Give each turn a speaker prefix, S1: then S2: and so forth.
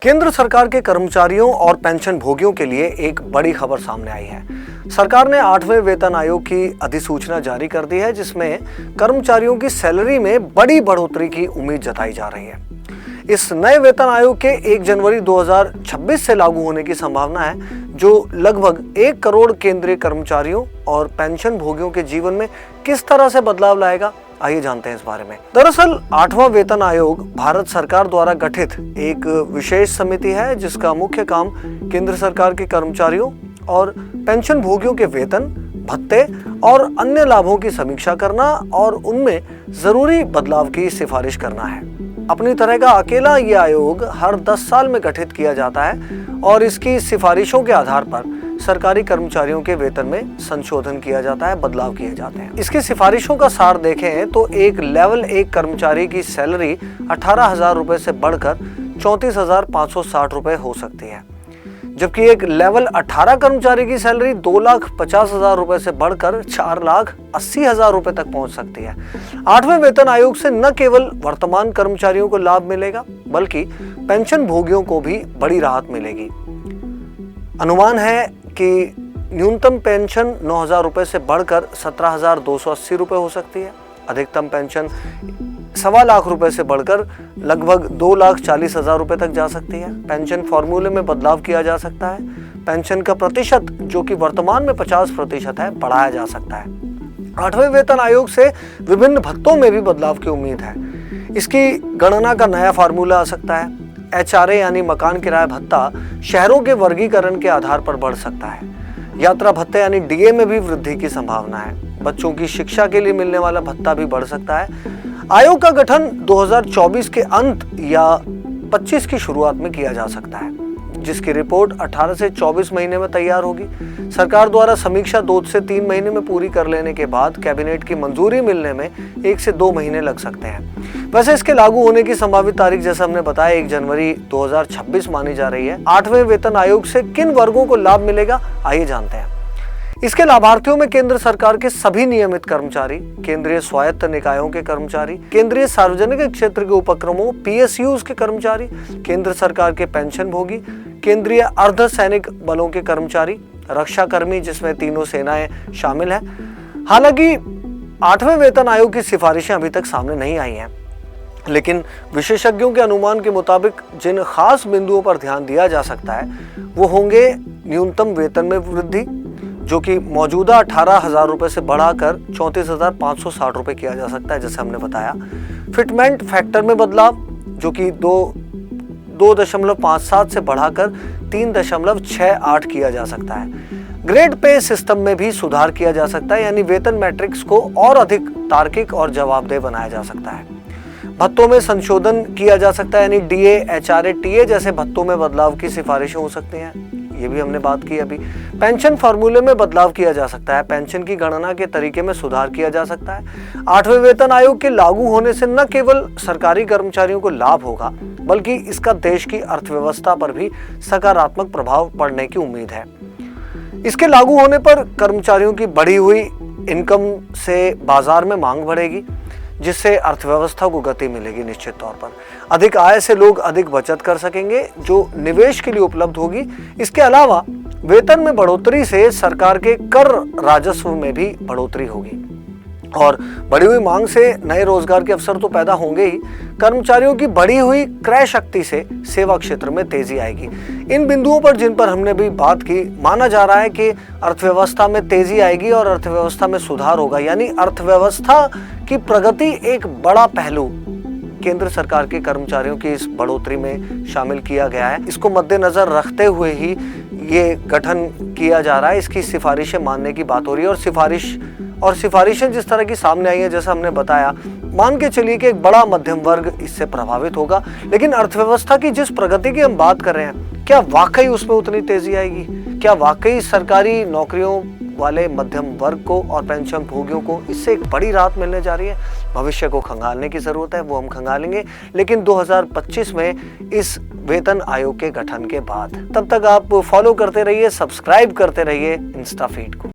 S1: केंद्र सरकार के कर्मचारियों और पेंशन भोगियों के लिए एक बड़ी खबर सामने आई है। सरकार ने 8वें वेतन आयोग की अधिसूचना जारी कर दी है, जिसमें कर्मचारियों की सैलरी में बड़ी बढ़ोतरी की उम्मीद जताई जा रही है। इस नए वेतन आयोग के 1 जनवरी 2026 से लागू होने की संभावना है, जो लगभग 1 करोड़ केंद्रीय कर्मचारियों और पेंशन भोगियों के जीवन में किस तरह से बदलाव लाएगा, आइए जानते हैं इस बारे में। दरअसल 8वां वेतन आयोग भारत सरकार द्वारा गठित एक विशेष समिति है, जिसका मुख्य काम केंद्र सरकार के कर्मचारियों और पेंशन भोगियों के वेतन, भत्ते और अन्य लाभों की समीक्षा करना और उनमें जरूरी बदलाव की सिफारिश करना है। अपनी तरह का अकेला ये आयोग हर 10 साल में गठित किया जाता है और इसकी सिफारिशों के आधार पर सरकारी कर्मचारियों के वेतन में संशोधन किया जाता है, बदलाव किए जाते हैं। इसकी सिफारिशों का सार देखें तो एक लेवल 1 कर्मचारी की सैलरी 18,000 रुपए से बढ़कर 34,560 रुपए हो सकती है, जबकि एक लेवल 18 कर्मचारी की सैलरी 2,50,000 रुपए से बढ़कर 4,80,000 रुपए तक पहुंच सकती है। 8वें वेतन आयोग से न केवल वर्तमान कर्मचारियों को लाभ मिलेगा, बल्कि पेंशन भोगियों को भी बड़ी राहत मिलेगी। अनुमान है कि न्यूनतम पेंशन 9,000 रुपए से बढ़कर 17,280 रुपए हो सकती है। अधिकतम पेंशन 1.25 लाख रुपए से बढ़कर लगभग 2,40,000 रुपए तक जा सकती है। पेंशन फॉर्मूले में बदलाव किया जा सकता है। पेंशन का प्रतिशत, जो कि वर्तमान में 50% है, बढ़ाया जा सकता है। 8वें वेतन आयोग से विभिन्न भत्तों में भी बदलाव की उम्मीद है। इसकी गणना का नया फार्मूला आ सकता है। HRA यानी मकान किराया भत्ता शहरों के वर्गीकरण के आधार पर बढ़ सकता है। यात्रा भत्ते यानी DA में भी वृद्धि की संभावना है। बच्चों की शिक्षा के लिए मिलने वाला भत्ता भी बढ़ सकता है। आयोग का गठन 2024 के अंत या 25 की शुरुआत में किया जा सकता है, जिसकी रिपोर्ट 18 से 24 महीने में तैयार होगी। सरकार द्वारा समीक्षा 2 से 3 महीने में पूरी कर लेने के बाद कैबिनेट की मंजूरी मिलने में 1 से 2 महीने लग सकते हैं। वैसे इसके लागू होने की संभावित तारीख, जैसा हमने बताया, 1 जनवरी 2026 मानी जा रही है। 8वें वेतन आयोग से किन वर्गों को लाभ मिलेगा, आइए जानते हैं। इसके लाभार्थियों में केंद्र सरकार के सभी नियमित कर्मचारी, केंद्रीय स्वायत्त निकायों के कर्मचारी, केंद्रीय सार्वजनिक क्षेत्र के उपक्रमों PSUs के कर्मचारी, केंद्र सरकार के पेंशन भोगी, केंद्रीय अर्धसैनिक बलों के कर्मचारी, रक्षा कर्मी, जिसमें तीनों सेनाएं शामिल हैं। हालांकि 8वें वेतन आयोग की सिफारिशें अभी तक सामने नहीं आई हैं, लेकिन विशेषज्ञों के अनुमान के मुताबिक जिन खास बिंदुओं पर ध्यान दिया जा सकता है वो होंगे न्यूनतम वेतन में वृद्धि, जो कि मौजूदा 18,000 रुपए से बढ़ाकर 34,560 रुपए किया जा सकता है, जैसे हमने बताया। फिटमेंट फैक्टर में बदलाव, जो कि 2.57 से बढ़ाकर 3.68 किया जा सकता है। ग्रेड पे सिस्टम में भी सुधार किया जा सकता है, यानी वेतन मैट्रिक्स को और अधिक तार्किक और जवाबदेह बनाया जा सकता है। भत्तों में संशोधन किया जा सकता है, यानी DA, HRA, TA जैसे भत्तों में बदलाव की सिफारिशें हो सकती हैं, ये भी हमने बात की अभी। पेंशन फॉर्मूले में बदलाव किया जा सकता है। पेंशन की गणना के तरीके में सुधार किया जा सकता है। 8वें वेतन आयोग के लागू होने से न केवल सरकारी कर्मचारियों को लाभ होगा, बल्कि इसका देश की अर्थव्यवस्था पर भी सकारात्मक प्रभाव पड़ने की उम्मीद है। इसके लागू होने पर कर्मचारियों की बढ़ी हुई इनकम से बाजार में मांग बढ़ेगी, जिससे अर्थव्यवस्था को गति मिलेगी। निश्चित तौर पर अधिक आय से लोग अधिक बचत कर सकेंगे, जो निवेश के लिए उपलब्ध होगी। इसके अलावा वेतन में बढ़ोतरी से सरकार के कर राजस्व में भी बढ़ोतरी होगी और बढ़ी हुई मांग से नए रोजगार के अवसर तो पैदा होंगे ही, कर्मचारियों की बढ़ी हुई क्रय शक्ति से सेवा क्षेत्र में तेजी आएगी। इन बिंदुओं पर, जिन पर हमने भी बात की, माना जा रहा है कि अर्थव्यवस्था में तेजी आएगी और अर्थव्यवस्था में सुधार होगा, यानी अर्थव्यवस्था की प्रगति एक बड़ा पहलू केंद्र सरकार के कर्मचारियों की इस बढ़ोतरी में शामिल किया गया है। इसको मद्देनजर रखते हुए ही ये गठन किया जा रहा है। इसकी सिफारिशें मानने की बात हो रही है और सिफारिशें जिस तरह की सामने आई है, जैसा हमने बताया, मान के चलिए कि एक बड़ा मध्यम वर्ग इससे प्रभावित होगा। लेकिन अर्थव्यवस्था की जिस प्रगति की हम बात कर रहे हैं, क्या वाकई उसमें उतनी तेजी आएगी? क्या वाकई सरकारी नौकरियों वाले मध्यम वर्ग को और पेंशन भोगियों को इससे एक बड़ी राहत मिलने जा रही है? भविष्य को खंगालने की जरूरत है, वो हम खंगालेंगे, लेकिन 2025 में इस वेतन आयोग के गठन के बाद। तब तक आप फॉलो करते रहिए, सब्सक्राइब करते रहिए इंस्टा फीड को।